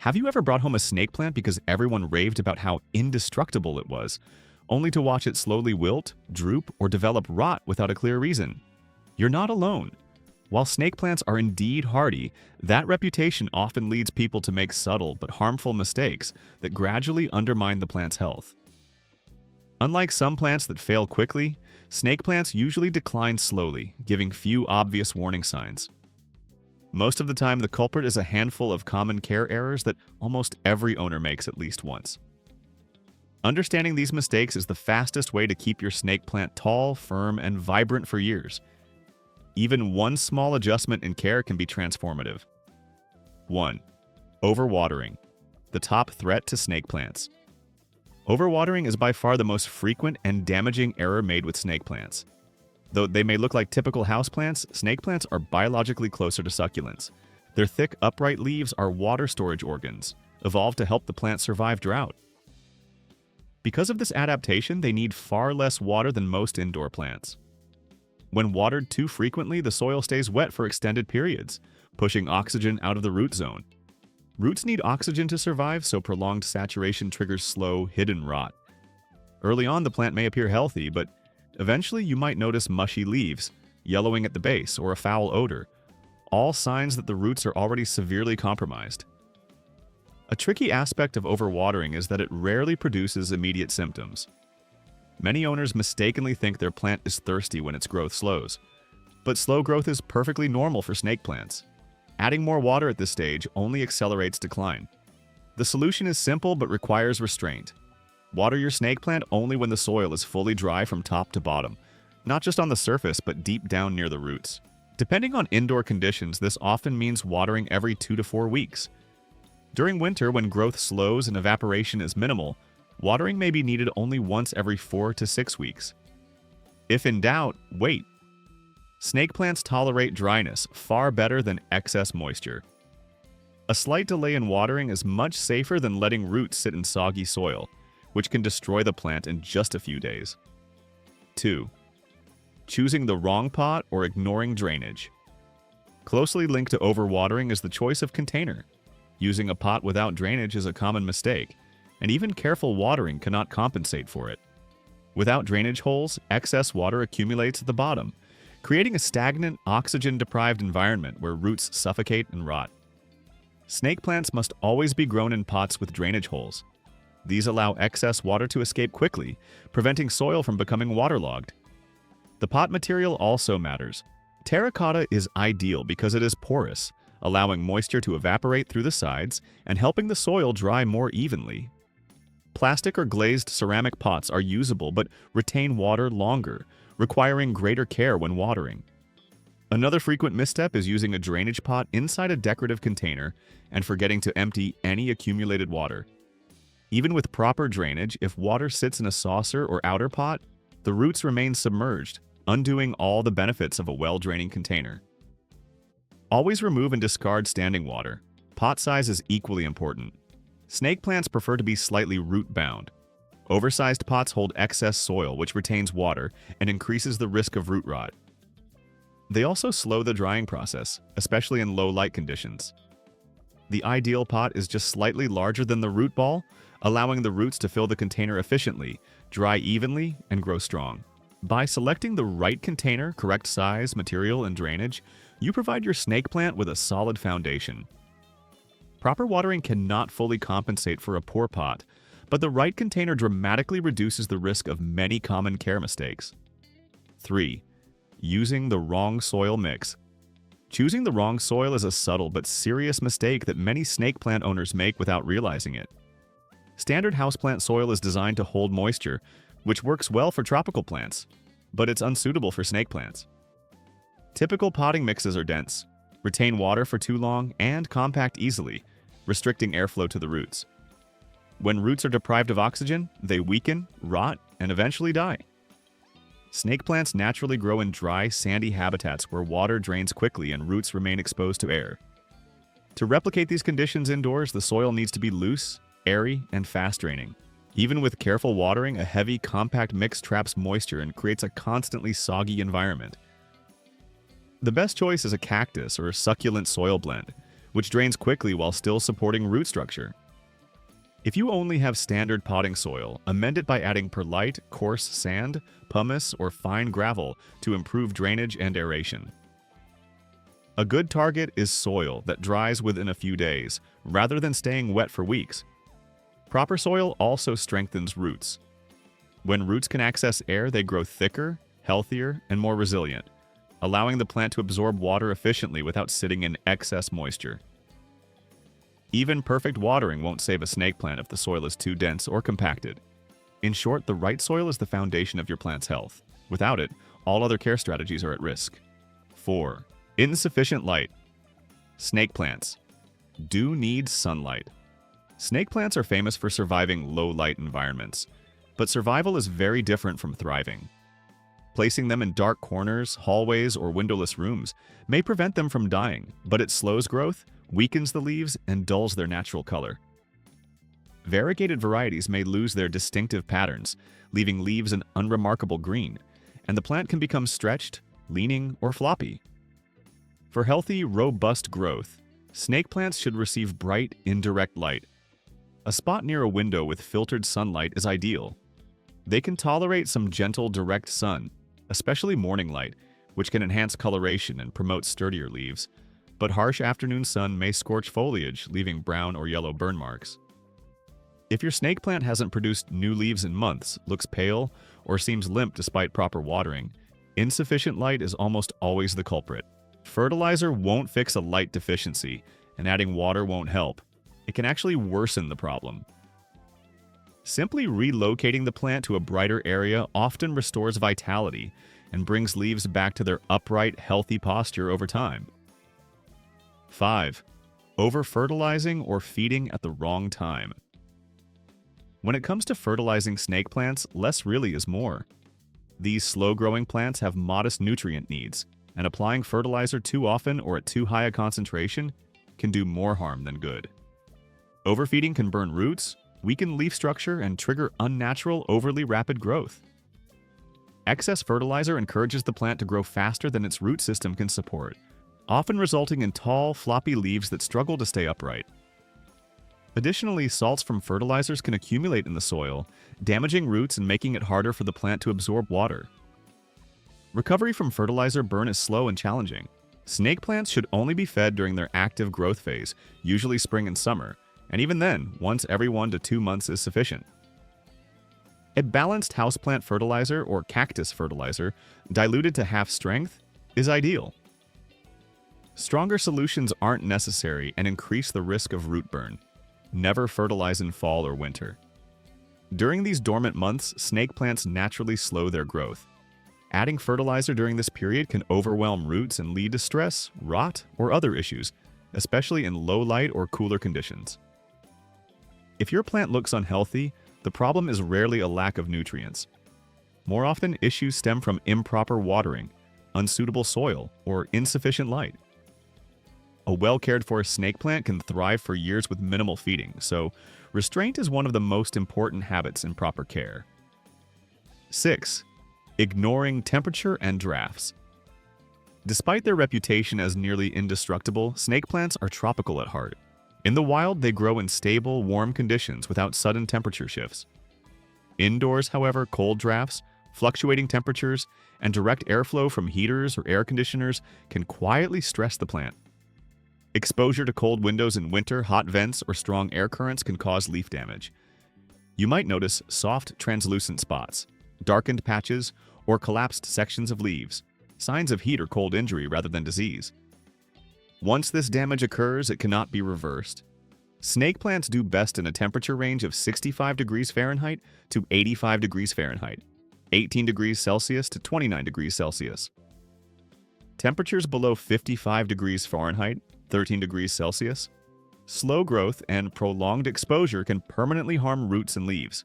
Have you ever brought home a snake plant because everyone raved about how indestructible it was, only to watch it slowly wilt, droop, or develop rot without a clear reason? You're not alone. While snake plants are indeed hardy, that reputation often leads people to make subtle but harmful mistakes that gradually undermine the plant's health. Unlike some plants that fail quickly, snake plants usually decline slowly, giving few obvious warning signs. Most of the time, the culprit is a handful of common care errors that almost every owner makes at least once. Understanding these mistakes is the fastest way to keep your snake plant tall, firm, and vibrant for years. Even one small adjustment in care can be transformative. 1. Overwatering, the top threat to snake plants. Overwatering is by far the most frequent and damaging error made with snake plants. Though they may look like typical houseplants, snake plants are biologically closer to succulents. Their thick, upright leaves are water storage organs, evolved to help the plant survive drought. Because of this adaptation, they need far less water than most indoor plants. When watered too frequently, the soil stays wet for extended periods, pushing oxygen out of the root zone. Roots need oxygen to survive, so prolonged saturation triggers slow, hidden rot. Early on, the plant may appear healthy, but eventually you might notice mushy leaves, yellowing at the base, or a foul odor, all signs that the roots are already severely compromised. A tricky aspect of overwatering is that it rarely produces immediate symptoms. Many owners mistakenly think their plant is thirsty when its growth slows, but slow growth is perfectly normal for snake plants. Adding more water at this stage only accelerates decline. The solution is simple but requires restraint. Water your snake plant only when the soil is fully dry from top to bottom, not just on the surface but deep down near the roots. Depending on indoor conditions, this often means watering every 2 to 4 weeks. During winter, when growth slows and evaporation is minimal, watering may be needed only once every 4 to 6 weeks. If in doubt, wait. Snake plants tolerate dryness far better than excess moisture. A slight delay in watering is much safer than letting roots sit in soggy soil, which can destroy the plant in just a few days. 2. Choosing the wrong pot or ignoring drainage. Closely linked to overwatering is the choice of container. Using a pot without drainage is a common mistake, and even careful watering cannot compensate for it. Without drainage holes, excess water accumulates at the bottom, creating a stagnant, oxygen-deprived environment where roots suffocate and rot. Snake plants must always be grown in pots with drainage holes. These allow excess water to escape quickly, preventing soil from becoming waterlogged. The pot material also matters. Terracotta is ideal because it is porous, allowing moisture to evaporate through the sides and helping the soil dry more evenly. Plastic or glazed ceramic pots are usable but retain water longer, requiring greater care when watering. Another frequent misstep is using a drainage pot inside a decorative container and forgetting to empty any accumulated water. Even with proper drainage, if water sits in a saucer or outer pot, the roots remain submerged, undoing all the benefits of a well-draining container. Always remove and discard standing water. Pot size is equally important. Snake plants prefer to be slightly root-bound. Oversized pots hold excess soil, which retains water and increases the risk of root rot. They also slow the drying process, especially in low light conditions. The ideal pot is just slightly larger than the root ball, allowing the roots to fill the container efficiently, dry evenly, and grow strong. By selecting the right container, correct size, material, and drainage, you provide your snake plant with a solid foundation. Proper watering cannot fully compensate for a poor pot, but the right container dramatically reduces the risk of many common care mistakes. 3. Using the wrong soil mix. Choosing the wrong soil is a subtle but serious mistake that many snake plant owners make without realizing it. Standard houseplant soil is designed to hold moisture, which works well for tropical plants, but it's unsuitable for snake plants. Typical potting mixes are dense, retain water for too long, and compact easily, restricting airflow to the roots. When roots are deprived of oxygen, they weaken, rot, and eventually die. Snake plants naturally grow in dry, sandy habitats where water drains quickly and roots remain exposed to air. To replicate these conditions indoors, the soil needs to be loose, airy, and fast-draining. Even with careful watering, a heavy, compact mix traps moisture and creates a constantly soggy environment. The best choice is a cactus or succulent soil blend, which drains quickly while still supporting root structure. If you only have standard potting soil, amend it by adding perlite, coarse sand, pumice, or fine gravel to improve drainage and aeration. A good target is soil that dries within a few days, rather than staying wet for weeks. Proper soil also strengthens roots. When roots can access air, they grow thicker, healthier, and more resilient, allowing the plant to absorb water efficiently without sitting in excess moisture. Even perfect watering won't save a snake plant if the soil is too dense or compacted. In short, the right soil is the foundation of your plant's health. Without it, all other care strategies are at risk. 4. Insufficient light. Snake plants do need sunlight. Snake plants are famous for surviving low-light environments, but survival is very different from thriving. Placing them in dark corners, hallways, or windowless rooms may prevent them from dying, but it slows growth, weakens the leaves, and dulls their natural color. Variegated varieties may lose their distinctive patterns, leaving leaves an unremarkable green, and the plant can become stretched, leaning, or floppy. For healthy, robust growth, snake plants should receive bright, indirect light. A spot near a window with filtered sunlight is ideal. They can tolerate some gentle, direct sun, especially morning light, which can enhance coloration and promote sturdier leaves, but harsh afternoon sun may scorch foliage, leaving brown or yellow burn marks. If your snake plant hasn't produced new leaves in months, looks pale, or seems limp despite proper watering, insufficient light is almost always the culprit. Fertilizer won't fix a light deficiency, and adding water won't help. It can actually worsen the problem. Simply relocating the plant to a brighter area often restores vitality and brings leaves back to their upright, healthy posture over time. 5. Over-fertilizing or feeding at the wrong time. When it comes to fertilizing snake plants, less really is more. These slow-growing plants have modest nutrient needs, and applying fertilizer too often or at too high a concentration can do more harm than good. Overfeeding can burn roots, weaken leaf structure, and trigger unnatural, overly rapid growth. Excess fertilizer encourages the plant to grow faster than its root system can support, often resulting in tall, floppy leaves that struggle to stay upright. Additionally, salts from fertilizers can accumulate in the soil, damaging roots and making it harder for the plant to absorb water. Recovery from fertilizer burn is slow and challenging. Snake plants should only be fed during their active growth phase, usually spring and summer, and even then, once every 1 to 2 months is sufficient. A balanced houseplant fertilizer or cactus fertilizer, diluted to half strength, is ideal. Stronger solutions aren't necessary and increase the risk of root burn. Never fertilize in fall or winter. During these dormant months, snake plants naturally slow their growth. Adding fertilizer during this period can overwhelm roots and lead to stress, rot, or other issues, especially in low light or cooler conditions. If your plant looks unhealthy, the problem is rarely a lack of nutrients. More often, issues stem from improper watering, unsuitable soil, or insufficient light. A well-cared-for snake plant can thrive for years with minimal feeding, so restraint is one of the most important habits in proper care. 6. Ignoring temperature and drafts. Despite their reputation as nearly indestructible, snake plants are tropical at heart. In the wild, they grow in stable, warm conditions without sudden temperature shifts. Indoors, however, cold drafts, fluctuating temperatures, and direct airflow from heaters or air conditioners can quietly stress the plant. Exposure to cold windows in winter, hot vents, or strong air currents can cause leaf damage. You might notice soft, translucent spots, darkened patches, or collapsed sections of leaves, signs of heat or cold injury rather than disease. Once this damage occurs, it cannot be reversed. Snake plants do best in a temperature range of 65 degrees Fahrenheit to 85 degrees Fahrenheit, 18 degrees Celsius to 29 degrees Celsius. Temperatures below 55 degrees Fahrenheit, 13 degrees Celsius, slow growth and prolonged exposure can permanently harm roots and leaves.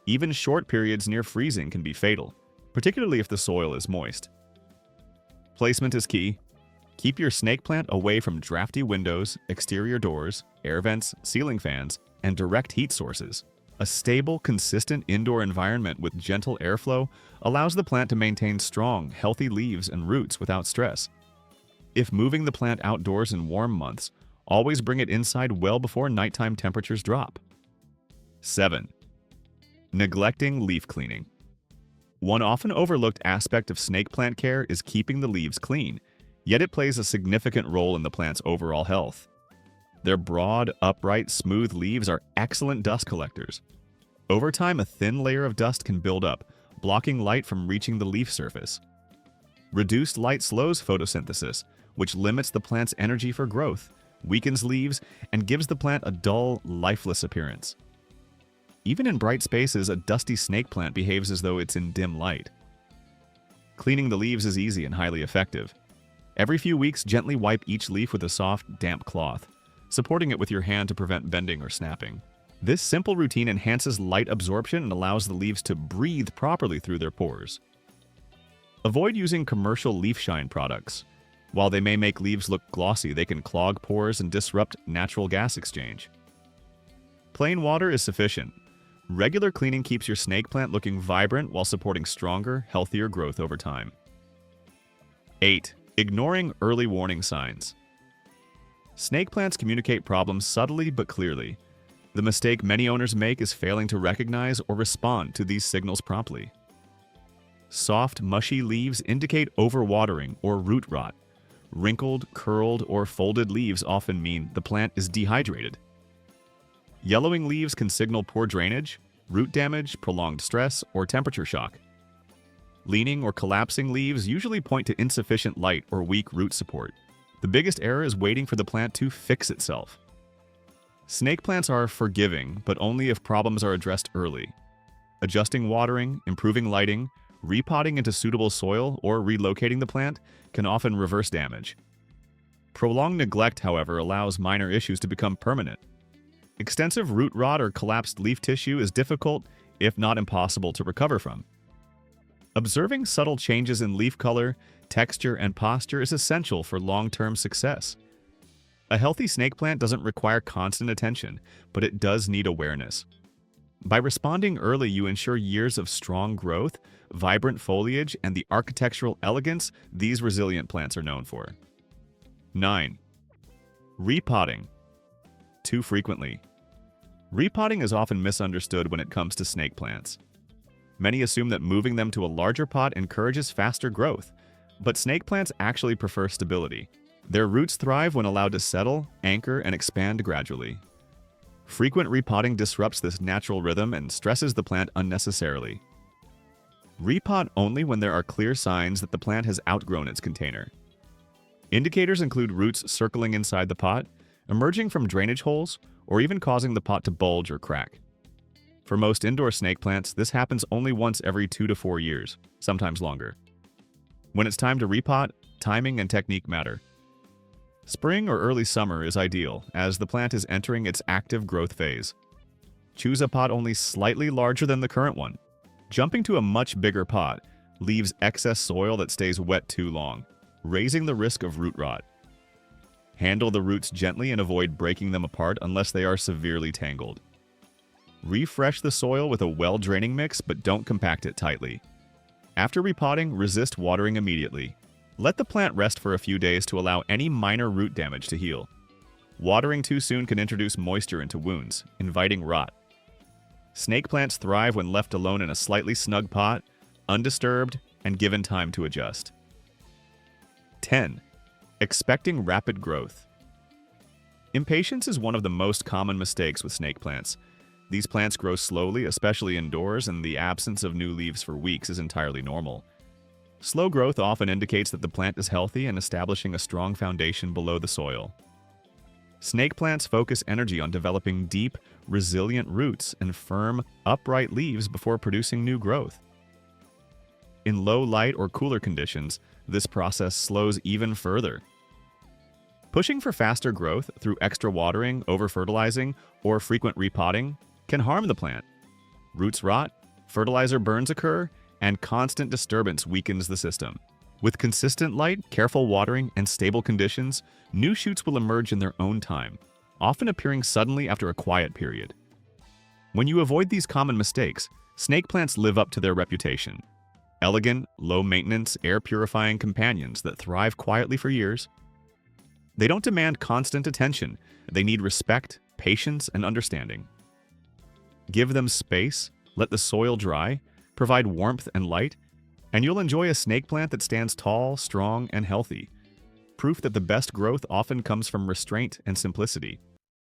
Even short periods near freezing can be fatal, particularly if the soil is moist. Placement is key. Keep your snake plant away from drafty windows, exterior doors, air vents, ceiling fans, and direct heat sources. A stable, consistent indoor environment with gentle airflow allows the plant to maintain strong, healthy leaves and roots without stress. If moving the plant outdoors in warm months, Always bring it inside well before nighttime temperatures drop. 7. Neglecting leaf cleaning. One often overlooked aspect of snake plant care is keeping the leaves clean, yet it plays a significant role in the plant's overall health. Their broad, upright, smooth leaves are excellent dust collectors. Over time, a thin layer of dust can build up, blocking light from reaching the leaf surface. Reduced light slows photosynthesis, which limits the plant's energy for growth, weakens leaves, and gives the plant a dull, lifeless appearance. Even in bright spaces, a dusty snake plant behaves as though it's in dim light. Cleaning the leaves is easy and highly effective. Every few weeks, gently wipe each leaf with a soft, damp cloth, supporting it with your hand to prevent bending or snapping. This simple routine enhances light absorption and allows the leaves to breathe properly through their pores. Avoid using commercial leaf shine products. While they may make leaves look glossy, they can clog pores and disrupt natural gas exchange. Plain water is sufficient. Regular cleaning keeps your snake plant looking vibrant while supporting stronger, healthier growth over time. 8. Ignoring early warning signs. Snake plants communicate problems subtly but clearly. The mistake many owners make is failing to recognize or respond to these signals promptly. Soft, mushy leaves indicate overwatering or root rot. Wrinkled, curled, or folded leaves often mean the plant is dehydrated. Yellowing leaves can signal poor drainage, root damage, prolonged stress, or temperature shock. Leaning or collapsing leaves usually point to insufficient light or weak root support. The biggest error is waiting for the plant to fix itself. Snake plants are forgiving, but only if problems are addressed early. Adjusting watering, improving lighting, repotting into suitable soil, or relocating the plant can often reverse damage. Prolonged neglect, however, allows minor issues to become permanent. Extensive root rot or collapsed leaf tissue is difficult, if not impossible, to recover from. Observing subtle changes in leaf color, texture, and posture is essential for long-term success. A healthy snake plant doesn't require constant attention, but it does need awareness. By responding early, you ensure years of strong growth, vibrant foliage, and the architectural elegance these resilient plants are known for. 9. Repotting. Too frequently. Repotting is often misunderstood when it comes to snake plants. Many assume that moving them to a larger pot encourages faster growth, but snake plants actually prefer stability. Their roots thrive when allowed to settle, anchor, and expand gradually. Frequent repotting disrupts this natural rhythm and stresses the plant unnecessarily. Repot only when there are clear signs that the plant has outgrown its container. Indicators include roots circling inside the pot, emerging from drainage holes, or even causing the pot to bulge or crack. For most indoor snake plants, this happens only once every 2 to 4 years, sometimes longer. When it's time to repot, timing and technique matter. Spring or early summer is ideal, as the plant is entering its active growth phase. Choose a pot only slightly larger than the current one. Jumping to a much bigger pot leaves excess soil that stays wet too long, raising the risk of root rot. Handle the roots gently and avoid breaking them apart unless they are severely tangled. Refresh the soil with a well-draining mix, but don't compact it tightly. After repotting, resist watering immediately. Let the plant rest for a few days to allow any minor root damage to heal. Watering too soon can introduce moisture into wounds, inviting rot. Snake plants thrive when left alone in a slightly snug pot, undisturbed, and given time to adjust. 10. Expecting rapid growth. Impatience is one of the most common mistakes with snake plants. These plants grow slowly, especially indoors, and the absence of new leaves for weeks is entirely normal. Slow growth often indicates that the plant is healthy and establishing a strong foundation below the soil. Snake plants focus energy on developing deep, resilient roots and firm, upright leaves before producing new growth. In low light or cooler conditions, this process slows even further. Pushing for faster growth through extra watering, over-fertilizing, or frequent repotting can harm the plant. Roots rot, fertilizer burns occur, and constant disturbance weakens the system. With consistent light, careful watering, and stable conditions, new shoots will emerge in their own time, often appearing suddenly after a quiet period. When you avoid these common mistakes, snake plants live up to their reputation. Elegant, low-maintenance, air-purifying companions that thrive quietly for years. They don't demand constant attention. They need respect, patience, and understanding. Give them space, let the soil dry, provide warmth and light, and you'll enjoy a snake plant that stands tall, strong, and healthy. Proof that the best growth often comes from restraint and simplicity.